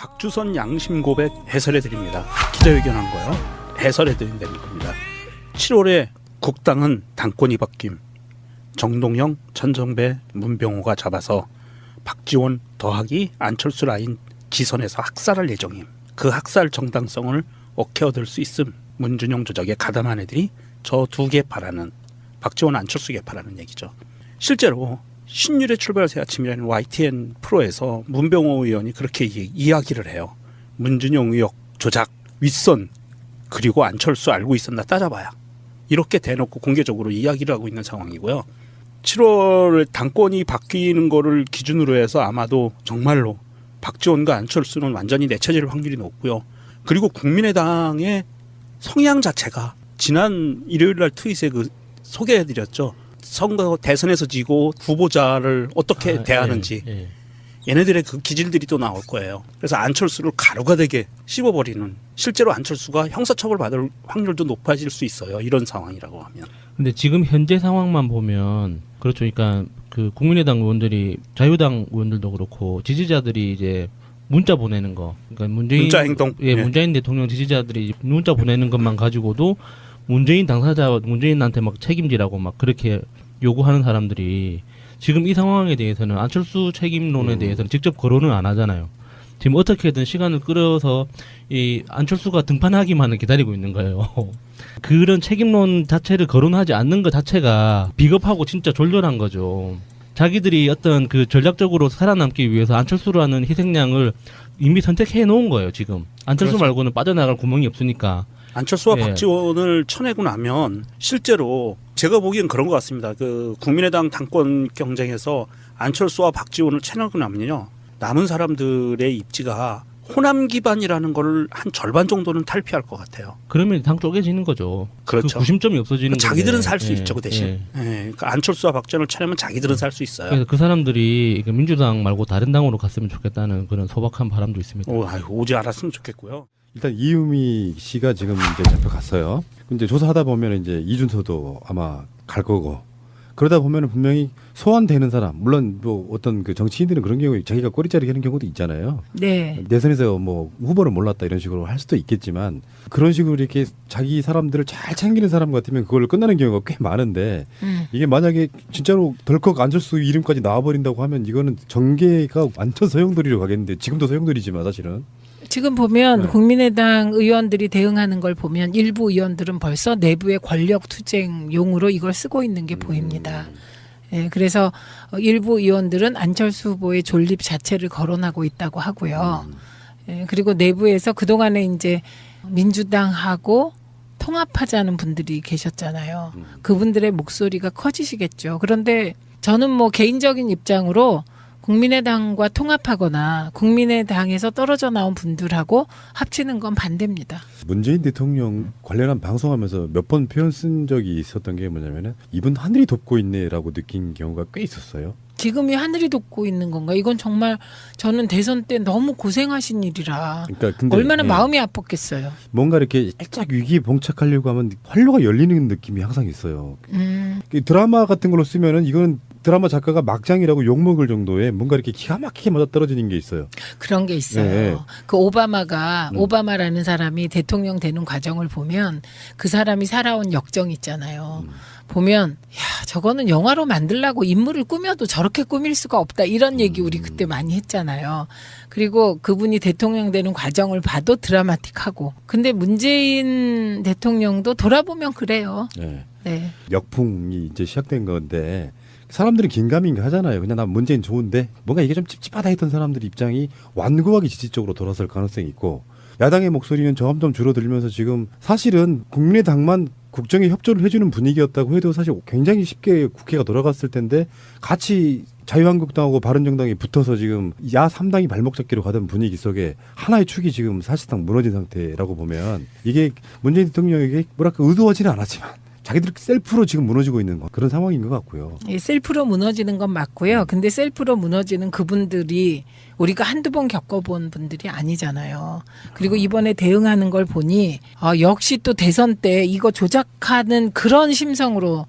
박주선 양심 고백 해설해드립니다. 기자회견한 거요. 해설해드린다는 겁니다. 7월에 국당은 당권이 바뀜. 정동영, 천정배, 문병호가 잡아서 박지원 더하기 안철수 라인 지선에서 학살할 예정임. 그 학살 정당성을 억해어들 수 있음. 문준용 조작에 가담한 애들이 저 두 개파라는 박지원 안철수 개파라는 얘기죠. 실제로 신율의 출발 새 아침이라는 YTN 프로에서 문병호 의원이 그렇게 이야기를 해요. 문준용 의혹 조작 윗선 그리고 안철수 알고 있었나 따져봐야. 이렇게 대놓고 공개적으로 이야기를 하고 있는 상황이고요. 7월 당권이 바뀌는 거를 기준으로 해서 아마도 정말로 박지원과 안철수는 완전히 내쳐질 확률이 높고요. 그리고 국민의당의 성향 자체가 지난 일요일 날 트윗에 소개해드렸죠. 선거 대선에서 지고 후보자를 어떻게 대하는지 얘네들의 그 기질들이 또 나올 거예요. 그래서 안철수를 가루가 되게 씹어버리는, 실제로 안철수가 형사처벌 받을 확률도 높아질 수 있어요. 이런 상황이라고 하면. 근데 지금 현재 상황만 보면 그렇죠. 그러니까 그 국민의당 의원들이 자유당 의원들도 그렇고 지지자들이 이제 문자 보내는 거, 그러니까 문자 행동, 문재인 대통령 지지자들이 문자 보내는 것만 가지고도 문재인 당사자, 문재인한테 막 책임지라고 막 그렇게 요구하는 사람들이 지금 이 상황에 대해서는 안철수 책임론에 대해서는 직접 거론을 안 하잖아요. 지금 어떻게든 시간을 끌어서 이 안철수가 등판하기만을 기다리고 있는 거예요. 그런 책임론 자체를 거론하지 않는 것 자체가 비겁하고 진짜 졸렬한 거죠. 자기들이 어떤 그 전략적으로 살아남기 위해서 안철수라는 희생양을 이미 선택해 놓은 거예요, 지금. 안철수 그렇죠. 말고는 빠져나갈 구멍이 없으니까. 안철수와 박지원을 쳐내고 나면 실제로 제가 보기엔 그런 것 같습니다. 그 국민의당 당권 경쟁에서 안철수와 박지원을 쳐내고 나면요, 남은 사람들의 입지가 호남 기반이라는 걸 한 절반 정도는 탈피할 것 같아요. 그러면 당 쪼개지는 거죠. 그렇죠. 그 구심점이 없어지는 거죠. 자기들은 살 수 있죠, 그 대신. 그러니까 안철수와 박지원을 쳐내면 자기들은 살 수 있어요. 그래서 그 사람들이 민주당 말고 다른 당으로 갔으면 좋겠다는 그런 소박한 바람도 있습니다. 오지 않았으면 좋겠고요. 일단 이유미 씨가 지금 이제 잡혀갔어요. 근데 조사하다 보면 이제 이준서도 아마 갈 거고, 그러다 보면 분명히 소환되는 사람, 물론 뭐 어떤 그 정치인들은 그런 경우에 자기가 꼬리자르기 하는 경우도 있잖아요. 네. 대선에서 뭐 후보를 몰랐다 이런 식으로 할 수도 있겠지만, 그런 식으로 이렇게 자기 사람들을 잘 챙기는 사람 같으면 그걸로 끝나는 경우가 꽤 많은데, 이게 만약에 진짜로 덜컥 안철수 이름까지 나와버린다고 하면 이거는 전개가 완전 소용돌이로 가겠는데, 지금도 소용돌이지만 사실은. 지금 보면 국민의당 의원들이 대응하는 걸 보면 일부 의원들은 벌써 내부의 권력 투쟁용으로 이걸 쓰고 있는 게 보입니다. 예, 그래서 일부 의원들은 안철수 후보의 존립 자체를 거론하고 있다고 하고요. 예, 그리고 내부에서 그동안에 이제 민주당하고 통합하자는 분들이 계셨잖아요. 그분들의 목소리가 커지시겠죠. 그런데 저는 뭐 개인적인 입장으로 국민의당과 통합하거나 국민의당에서 떨어져 나온 분들하고 합치는 건 반대입니다. 문재인 대통령 관련한 방송하면서 몇 번 표현 쓴 적이 있었던 게 뭐냐면은, 이분 하늘이 돕고 있네라고 느낀 경우가 꽤 있었어요. 지금이 하늘이 돕고 있는 건가? 이건 정말 저는 대선 때 너무 고생하신 일이라 그러니까 근데, 얼마나 마음이 아팠겠어요. 뭔가 이렇게 살짝 위기에 봉착하려고 하면 활로가 열리는 느낌이 항상 있어요. 드라마 같은 걸로 쓰면은 이거는 드라마 작가가 막장이라고 욕먹을 정도의 뭔가 이렇게 기가 막히게 맞아떨어지는 게 있어요. 그런 게 있어요. 네. 그 오바마라는 사람이 대통령 되는 과정을 보면 그 사람이 살아온 역정 있잖아요. 보면 야, 저거는 영화로 만들려고 인물을 꾸며도 저렇게 꾸밀 수가 없다, 이런 얘기 우리 그때 많이 했잖아요. 그리고 그분이 대통령 되는 과정을 봐도 드라마틱하고. 근데 문재인 대통령도 돌아보면 그래요. 네. 역풍이 이제 시작된 건데, 사람들은 긴가민가 하잖아요. 그냥 난 문재인 좋은데, 뭔가 이게 좀 찝찝하다 했던 사람들 입장이 완고하게 지지 쪽으로 돌아설 가능성이 있고, 야당의 목소리는 점점 줄어들면서 지금 사실은 국민의당만 국정에 협조를 해주는 분위기였다고 해도 사실 굉장히 쉽게 국회가 돌아갔을 텐데, 같이 자유한국당하고 바른정당이 붙어서 지금 야 3당이 발목 잡기로 가던 분위기 속에 하나의 축이 지금 사실상 무너진 상태라고 보면, 이게 문재인 대통령에게 뭐랄까 의도하지는 않았지만 자기들 셀프로 지금 무너지고 있는 그런 상황인 것 같고요. 예, 셀프로 무너지는 건 맞고요. 근데 셀프로 무너지는 그분들이 우리가 한두 번 겪어본 분들이 아니잖아요. 그리고 이번에 대응하는 걸 보니 역시 또 대선 때 이거 조작하는 그런 심성으로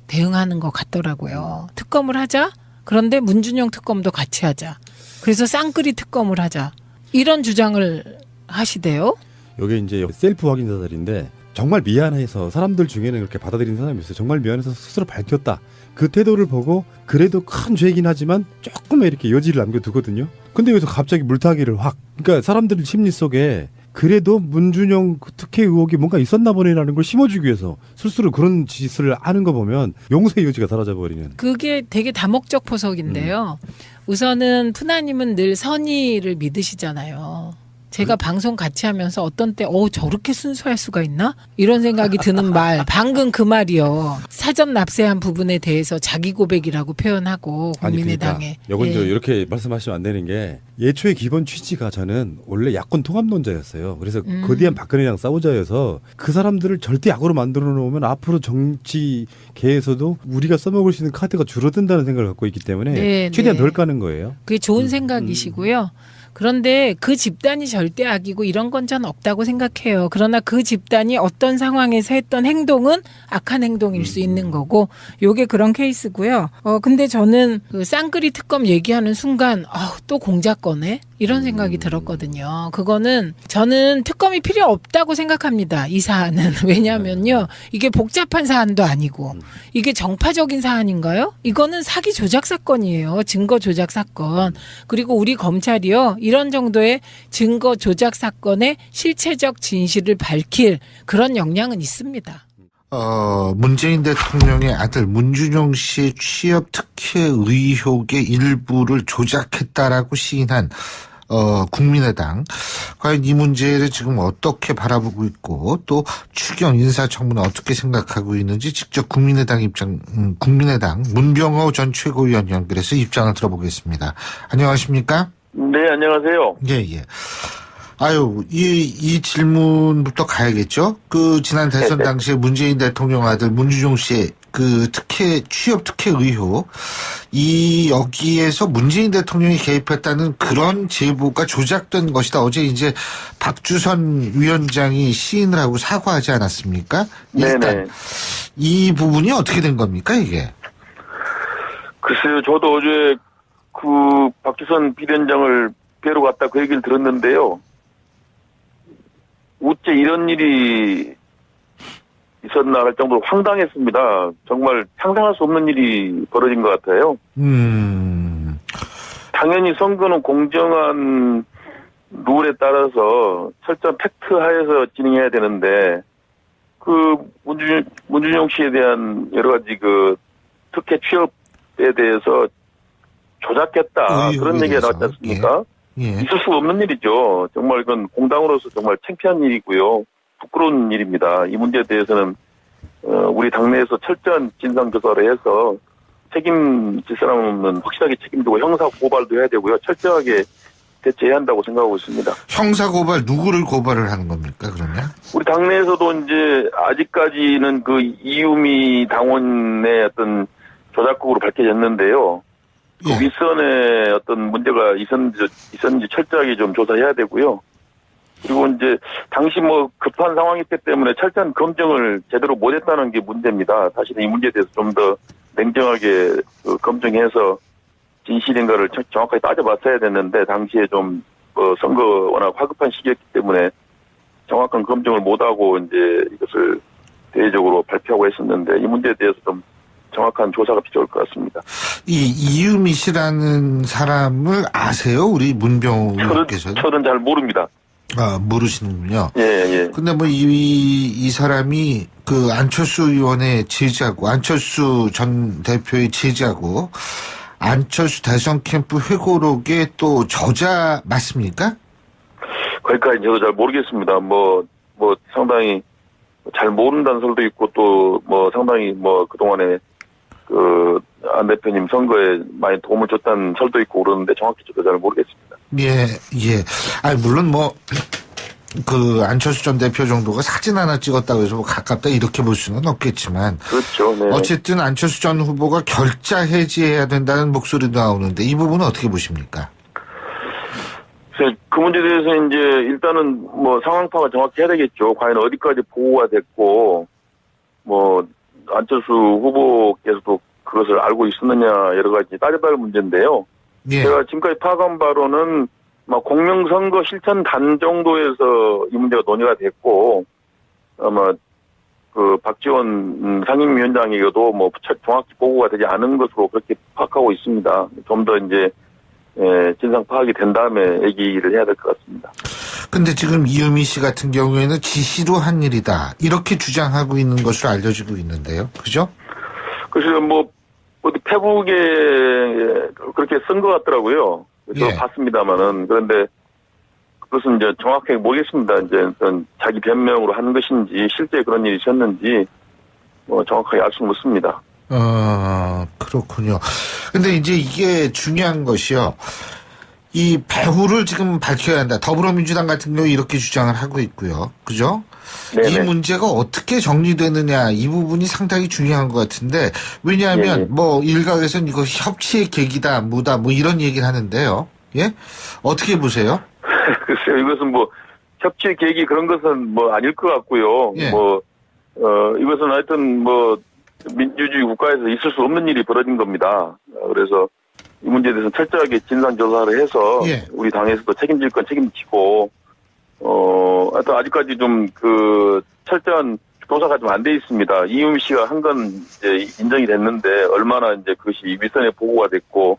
대응하는 것 같더라고요. 특검을 하자? 그런데 문준용 특검도 같이 하자. 그래서 쌍끌이 특검을 하자. 이런 주장을 하시대요. 이게 이제 셀프 확인 자살인데 정말 미안해서 사람들 중에는 그렇게 받아들이는 사람이 있어요. 정말 미안해서 스스로 밝혔다. 그 태도를 보고 그래도 큰 죄이긴 하지만 조금 이렇게 여지를 남겨두거든요. 근데 여기서 갑자기 물타기를 확. 그러니까 사람들 심리 속에 그래도 문준용 특혜 의혹이 뭔가 있었나 보네라는 걸 심어주기 위해서 스스로 그런 짓을 하는 거 보면 용서의 여지가 사라져버리는. 그게 되게 다목적 포석인데요. 우선은 푸나님은 늘 선의를 믿으시잖아요. 제가 방송 같이 하면서 어떤 때 저렇게 순수할 수가 있나? 이런 생각이 드는 말. 방금 그 말이요. 사전 납세한 부분에 대해서 자기 고백이라고 표현하고 국민의당에. 이건 저 이렇게 말씀하시면 안 되는 게 예초의 기본 취지가 저는 원래 야권 통합론자였어요. 그래서 거대한 박근혜랑 싸우자여서 그 사람들을 절대 약으로 만들어 놓으면 앞으로 정치계에서도 우리가 써먹을 수 있는 카드가 줄어든다는 생각을 갖고 있기 때문에 최대한 덜 까는 거예요. 그게 좋은 생각이시고요. 그런데 그 집단이 절대 악이고 이런 건 전 없다고 생각해요. 그러나 그 집단이 어떤 상황에서 했던 행동은 악한 행동일 수 있는 거고 요게 그런 케이스고요. 근데 저는 그 쌍끌이 특검 얘기하는 순간 또 공작거네? 이런 생각이 들었거든요. 그거는 저는 특검이 필요 없다고 생각합니다. 이 사안은. 왜냐하면요. 이게 복잡한 사안도 아니고 이게 정파적인 사안인가요? 이거는 사기 조작 사건이에요. 증거 조작 사건. 그리고 우리 검찰이요. 이런 정도의 증거 조작 사건의 실체적 진실을 밝힐 그런 역량은 있습니다. 문재인 대통령의 아들 문준용 씨의 취업 특혜 의혹의 일부를 조작했다라고 시인한 국민의당. 과연 이 문제를 지금 어떻게 바라보고 있고 또 추경 인사청문회 어떻게 생각하고 있는지 직접 국민의당 문병호 전 최고위원 연결해서 입장을 들어보겠습니다. 안녕하십니까? 네, 안녕하세요. 예. 이 질문부터 가야겠죠? 지난 대선 당시에 문재인 대통령 아들 문준용 씨의 취업 특혜 의혹, 여기에서 문재인 대통령이 개입했다는 그런 제보가 조작된 것이다. 어제 이제 박주선 위원장이 시인을 하고 사과하지 않았습니까? 일단, 네네. 이 부분이 어떻게 된 겁니까, 이게? 글쎄요, 저도 어제 박주선 비대위원장을 뵈러 갔다 그 얘기를 들었는데요. 어째 이런 일이 있었나 할 정도로 황당했습니다. 정말 상상할 수 없는 일이 벌어진 것 같아요. 당연히 선거는 공정한 룰에 따라서 철저한 팩트 하에서 진행해야 되는데 문준용 씨에 대한 여러 가지 특혜 취업에 대해서 조작했다 그런 얘기가 나왔지 않습니까? 예. 있을 수 없는 일이죠. 정말 이건 공당으로서 정말 창피한 일이고요. 부끄러운 일입니다. 이 문제에 대해서는 우리 당내에서 철저한 진상조사를 해서 책임질 사람은 확실하게 책임지고 형사 고발도 해야 되고요. 철저하게 대처해야 한다고 생각하고 있습니다. 형사 고발 누구를 고발을 하는 겁니까 그러면? 우리 당내에서도 이제 아직까지는 이유미 당원의 어떤 조작국으로 밝혀졌는데요. 예. 윗선에 어떤 문제가 있었는지 철저하게 좀 조사해야 되고요. 그리고 이제 당시 급한 상황이기 때문에 철저한 검증을 제대로 못했다는 게 문제입니다. 사실 이 문제에 대해서 좀 더 냉정하게 검증해서 진실인가를 정확하게 따져봤어야 됐는데 당시에 좀 선거 워낙 화급한 시기였기 때문에 정확한 검증을 못하고 이제 이것을 대외적으로 발표하고 했었는데 이 문제에 대해서 좀 정확한 조사가 필요할 것 같습니다. 이 이유미 씨라는 사람을 아세요? 우리 문병호 의원께서는? 저는 잘 모릅니다. 모르시는군요. 예. 근데 이 사람이 안철수 의원의 제자고, 안철수 전 대표의 제자고, 안철수 대선 캠프 회고록의 또 저자 맞습니까? 거기까지 저도 잘 모르겠습니다. 상당히 잘 모른다는 설도 있고 또 상당히 그동안에 안 대표님 선거에 많이 도움을 줬다는 설도 있고 그러는데 정확히 저도 잘 모르겠습니다. 예. 물론 안철수 전 대표 정도가 사진 하나 찍었다고 해서 가깝다 이렇게 볼 수는 없겠지만. 그렇죠. 네. 어쨌든 안철수 전 후보가 결자 해지해야 된다는 목소리도 나오는데 이 부분은 어떻게 보십니까? 그 문제에 대해서 이제 일단은 상황 파악을 정확히 해야 되겠죠. 과연 어디까지 보고가 됐고, 안철수 후보께서도 그것을 알고 있었느냐 여러 가지 따져봐야 할 문제인데요. 예. 제가 지금까지 파악한 바로는 공명선거 실천단 정도에서 이 문제가 논의가 됐고, 아마 그 박지원 상임위원장에게도 정확히 보고가 되지 않은 것으로 그렇게 파악하고 있습니다. 좀 더 이제 진상 파악이 된 다음에 얘기를 해야 될 것 같습니다. 근데 지금 이유미 씨 같은 경우에는 지시로 한 일이다, 이렇게 주장하고 있는 것으로 알려지고 있는데요. 그죠? 그래서 어디 페북에 그렇게 쓴 것 같더라고요. 저 예. 봤습니다만은. 그런데 그것은 이제 정확하게 모르겠습니다. 이제 자기 변명으로 한 것인지 실제 그런 일이 있었는지 정확하게 알 수는 없습니다. 그렇군요. 근데 이제 이게 중요한 것이요. 이 배후를 지금 밝혀야 한다. 더불어민주당 같은 경우 이렇게 주장을 하고 있고요. 그죠? 네네. 이 문제가 어떻게 정리되느냐, 이 부분이 상당히 중요한 것 같은데, 왜냐하면 네네. 일각에서는 이거 협치의 계기다, 뭐다, 이런 얘기를 하는데요. 예? 어떻게 보세요? 글쎄요, 이것은 협치의 계기 그런 것은 아닐 것 같고요. 예. 이것은 하여튼 민주주의 국가에서 있을 수 없는 일이 벌어진 겁니다. 그래서 이 문제에 대해서 철저하게 진상조사를 해서 예. 우리 당에서도 책임질 건 책임지고, 하여튼 아직까지 좀 철저한 조사가 좀 안 돼 있습니다. 이유미 씨가 한 건 이제 인정이 됐는데 얼마나 이제 그것이 윗선에 보고가 됐고,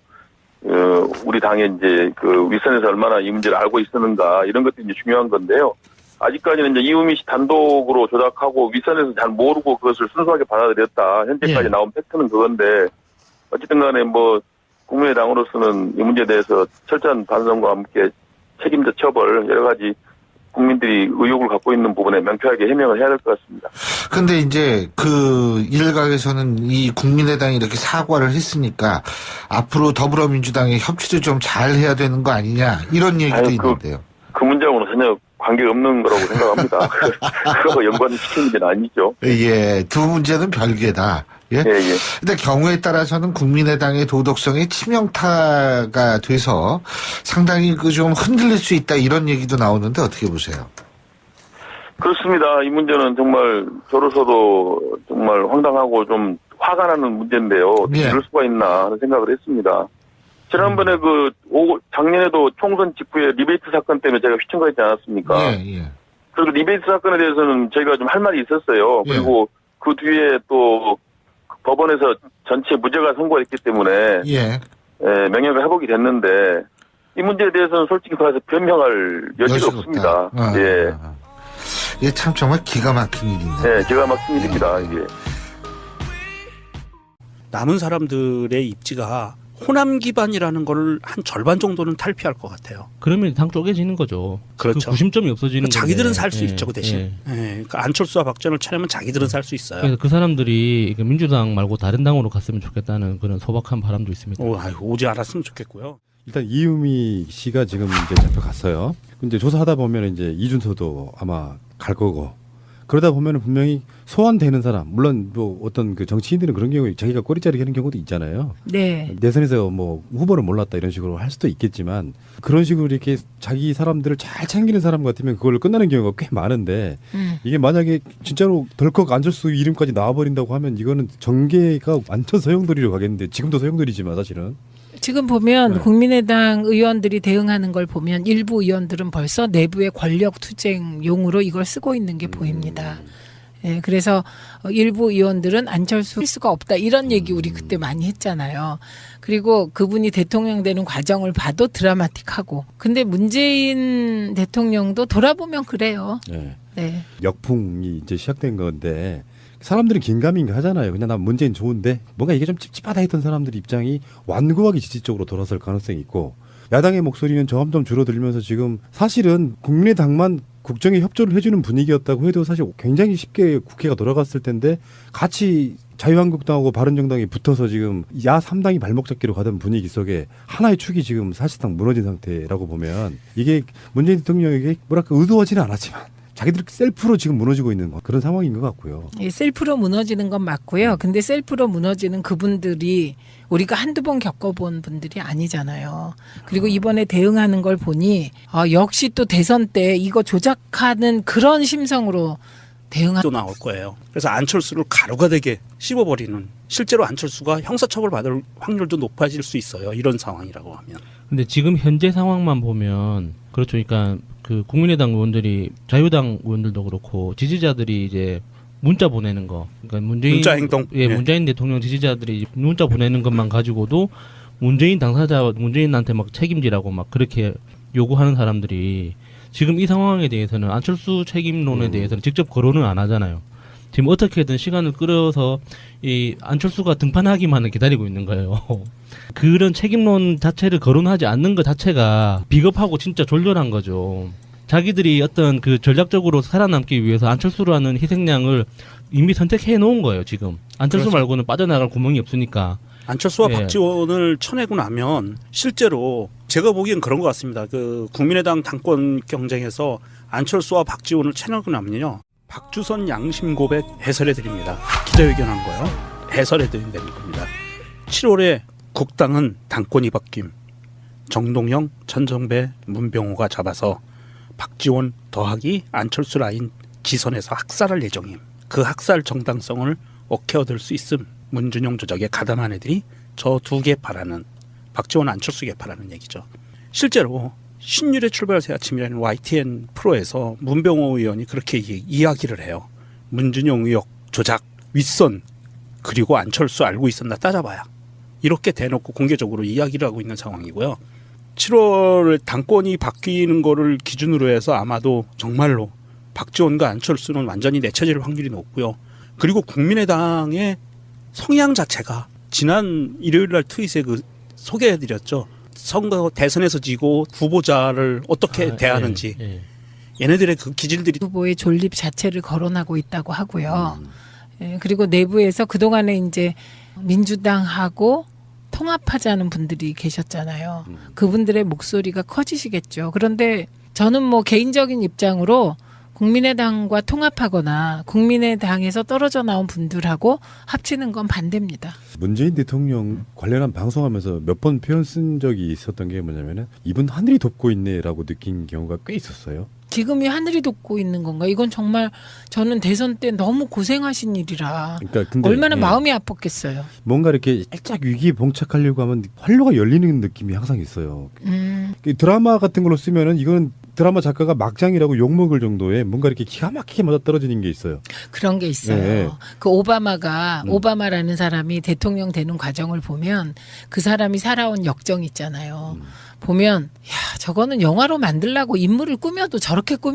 우리 당의 이제 윗선에서 얼마나 이 문제를 알고 있었는가 이런 것들이 이제 중요한 건데요. 아직까지는 이제 이유미 씨 단독으로 조작하고 윗선에서 잘 모르고 그것을 순수하게 받아들였다. 현재까지 예. 나온 팩트는 그건데 어쨌든 간에 국민의당으로서는 이 문제에 대해서 철저한 반성과 함께 책임자 처벌 여러 가지 국민들이 의혹을 갖고 있는 부분에 명쾌하게 해명을 해야 될 것 같습니다. 근데 이제 일각에서는 이 국민의당이 이렇게 사과를 했으니까 앞으로 더불어민주당의 협치도 좀 잘 해야 되는 거 아니냐, 이런 얘기도 있는데요. 그 문제하고는 전혀 관계가 없는 거라고 생각합니다. 그거 연관시키는 게 아니죠. 예, 두 문제는 별개다. 예. 예. 근데 경우에 따라서는 국민의당의 도덕성이 치명타가 돼서 상당히 좀 흔들릴 수 있다, 이런 얘기도 나오는데 어떻게 보세요? 그렇습니다. 이 문제는 정말 저로서도 정말 황당하고 좀 화가 나는 문제인데요. 어떻게 예. 이럴 수가 있나 하는 생각을 했습니다. 지난번에 작년에도 총선 직후에 리베이트 사건 때문에 제가 휘청거리지 않았습니까? 예. 그리고 리베이트 사건에 대해서는 저희가 좀 할 말이 있었어요. 예. 그리고 그 뒤에 또 법원에서 전체 무죄가 선고했기 때문에 명예가 회복이 됐는데 이 문제에 대해서는 솔직히 말해서 변명할 여지가 없습니다. 이게 참 정말 기가 막힌 일이네. 네, 기가 막힌 일입니다. 이게. 남은 사람들의 입지가 호남 기반이라는 걸 한 절반 정도는 탈피할 것 같아요. 그러면 당 쪼개지는 거죠. 그렇죠. 그 구심점이 없어지는 거죠. 자기들은 살 수 있죠, 그 대신. 예. 그러니까 안철수와 박지원을 차려면 자기들은 살 수 있어요. 그래서 그 사람들이 민주당 말고 다른 당으로 갔으면 좋겠다는 그런 소박한 바람도 있습니다. 오지 않았으면 좋겠고요. 일단 이유미 씨가 지금 이제 잡혀갔어요. 근데 조사하다 보면 이제 이준서도 아마 갈 거고, 그러다 보면 분명히 소환되는 사람, 물론 어떤 정치인들은 그런 경우에 자기가 꼬리자르기 하는 경우도 있잖아요. 네. 내선에서 후보를 몰랐다 이런 식으로 할 수도 있겠지만, 그런 식으로 이렇게 자기 사람들을 잘 챙기는 사람 같으면 그걸로 끝나는 경우가 꽤 많은데, 이게 만약에 진짜로 덜컥 안철수 이름까지 나와버린다고 하면 이거는 정계가 완전 소용돌이로 가겠는데, 지금도 소용돌이지만 사실은. 지금 보면 네. 국민의당 의원들이 대응하는 걸 보면 일부 의원들은 벌써 내부의 권력 투쟁용으로 이걸 쓰고 있는 게 보입니다. 예, 그래서 일부 의원들은 안철수 할 수가 없다, 이런 얘기 우리 그때 많이 했잖아요. 그리고 그분이 대통령 되는 과정을 봐도 드라마틱하고. 근데 문재인 대통령도 돌아보면 그래요. 네. 네. 역풍이 이제 시작된 건데, 사람들은 긴가민가 하잖아요. 그냥 난 문재인 좋은데 뭔가 이게 좀 찝찝하다 했던 사람들 입장이 완고하게 지지 쪽으로 돌아설 가능성이 있고, 야당의 목소리는 점점 줄어들면서 지금 사실은 국민의당만 국정에 협조를 해주는 분위기였다고 해도 사실 굉장히 쉽게 국회가 돌아갔을 텐데, 같이 자유한국당하고 바른정당이 붙어서 지금 야 3당이 발목 잡기로 가던 분위기 속에 하나의 축이 지금 사실상 무너진 상태라고 보면, 이게 문재인 대통령에게 의도하지는 않았지만 자기들 셀프로 지금 무너지고 있는 그런 상황인 것 같고요. 예, 셀프로 무너지는 건 맞고요. 근데 셀프로 무너지는 그분들이 우리가 한두 번 겪어본 분들이 아니잖아요. 그리고 이번에 대응하는 걸 보니 역시 또 대선 때 이거 조작하는 그런 심성으로 대응하는 또 나올 거예요. 그래서 안철수를 가루가 되게 씹어버리는, 실제로 안철수가 형사처벌 받을 확률도 높아질 수 있어요. 이런 상황이라고 하면. 근데 지금 현재 상황만 보면 그렇죠. 그러니까 그 국민의당 의원들이, 자유당 의원들도 그렇고 지지자들이 이제 문자 보내는 거, 그러니까 문자 행동. 예, 문재인 대통령 지지자들이 문자 보내는 것만 가지고도 문재인 당사자, 문재인한테 막 책임지라고 막 그렇게 요구하는 사람들이 지금 이 상황에 대해서는 안철수 책임론에 대해서는 직접 거론을 안 하잖아요. 지금 어떻게든 시간을 끌어서 이 안철수가 등판하기만을 기다리고 있는 거예요. 그런 책임론 자체를 거론하지 않는 것 자체가 비겁하고 진짜 졸렬한 거죠. 자기들이 어떤 그 전략적으로 살아남기 위해서 안철수라는 희생양을 이미 선택해 놓은 거예요, 지금. 안철수 그렇죠. 말고는 빠져나갈 구멍이 없으니까. 안철수와 예. 박지원을 쳐내고 나면 실제로 제가 보기엔 그런 것 같습니다. 그 국민의당 당권 경쟁에서 안철수와 박지원을 쳐내고 나면요, 박주선 양심 고백 해설해 드립니다. 기자회견한 거요. 해설해 드린다는 겁니다. 7월에 국당은 당권이 바뀜. 정동영, 천정배, 문병호가 잡아서 박지원 더하기 안철수 라인 지선에서 학살할 예정임. 그 학살 정당성을 억해 얻을 수 있음. 문준용 조작에 가담한 애들이 저 두 개파라는, 박지원 안철수 개파라는 얘기죠. 실제로 신율의 출발 새 아침이라는 YTN 프로에서 문병호 의원이 그렇게 이야기를 해요. 문준용 의혹 조작, 윗선, 그리고 안철수 알고 있었나 따져봐야. 이렇게 대놓고 공개적으로 이야기를 하고 있는 상황이고요. 7월 당권이 바뀌는 거를 기준으로 해서 아마도 정말로 박지원과 안철수는 완전히 내쳐질 확률이 높고요. 그리고 국민의당의 성향 자체가 지난 일요일 날 트윗에 그 소개해드렸죠. 선거 대선에서 지고 후보자를 어떻게 대하는지. 예. 얘네들의 그 기질들이 후보의 존립 자체를 거론하고 있다고 하고요. 예, 그리고 내부에서 그동안에 이제 민주당하고 통합하자는 분들이 계셨잖아요. 그분들의 목소리가 커지시겠죠. 그런데 저는 뭐 개인적인 입장으로 국민의당과 통합하거나 국민의당에서 떨어져 나온 분들하고 합치는 건 반대입니다. 문재인 대통령 관련한 방송하면서 몇 번 표현 쓴 적이 있었던 게 뭐냐면은 이분 하늘이 돕고 있네라고 느낀 경우가 꽤 있었어요. 지금이 하늘이 돕고 있는 건가? 이건 정말 저는 대선 때 너무 고생하신 일이라 그러니까 근데 얼마나 예, 마음이 아팠겠어요. 뭔가 이렇게 살짝 위기에 봉착하려고 하면 활로가 열리는 느낌이 항상 있어요. 그 드라마 같은 걸로 쓰면은 이거는 드라마 작가가 막장이라고 욕먹을 정도의 뭔가 이렇게 기가 막히게 맞아떨어지는 게 있어요. 그런 게 있어요. 네. 그 오바마라는 사람이 대통령 되는 과정을 보면 그 사람이 살아온 역정 있잖아요. 보면 야 저거는 영화로 만들려고 인물을 꾸며도 저렇게 꾸밀